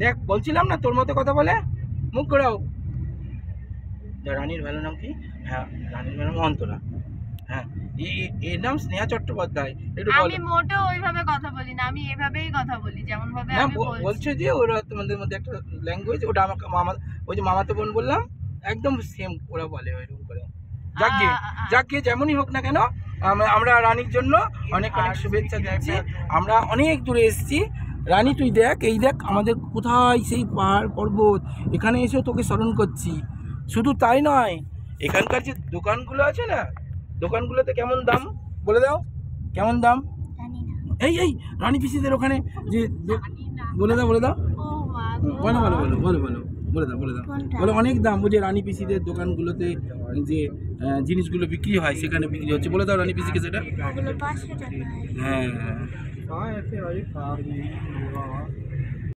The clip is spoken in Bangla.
দেখ বলছিলাম না তোর মতো কথা বলে মুখ ঘোরাও। রানীর ভালো নাম কি? হ্যাঁ রানীর ভালো অন্তরা। হ্যাঁ এর নাম স্নেহা চট্টোপাধ্যায়। একটু বল। আমি মোটেও ওইভাবে কথা বলি না, আমি এভাবেই কথা বলি যেমন ভাবে না আমি বলছি। বলছে যে ওরা তোমাদের মধ্যে একটা ল্যাঙ্গুয়েজ, ওটা আমাকে মামা, ওই যে মামাতো বোন বললাম একদম সেম ওরা বলে ওইরকম করে। যাকে যাকে যেমনই হোক না কেন আমরা রানীর জন্য অনেক অনেক শুভেচ্ছা দিচ্ছি। আমরা অনেক দূরে এসেছি রানী, তুই দেখ এই দেখ আমাদের কোথায় সেই পাহাড় পর্বত, এখানে এসেও তোকে স্মরণ করছি। শুধু তাই নয়, এখানকার যে দোকানগুলো আছে না, দোকানগুলোতে কেমন দাম বলে দাও, কেমন দাম? এই এই রানী পিসিদের ওখানে যে বলে দাও বলে দাও, বলো বলো বলো বলো বলো বলে দাও বলে দাও বলো। অনেক দাম বুঝে রানী পিসিদের দোকানগুলোতে যে জিনিসগুলো বিক্রি হয় সেখানে বিক্রি হচ্ছে, বলে দাও রানী পিসিকে সেটা। হ্যাঁ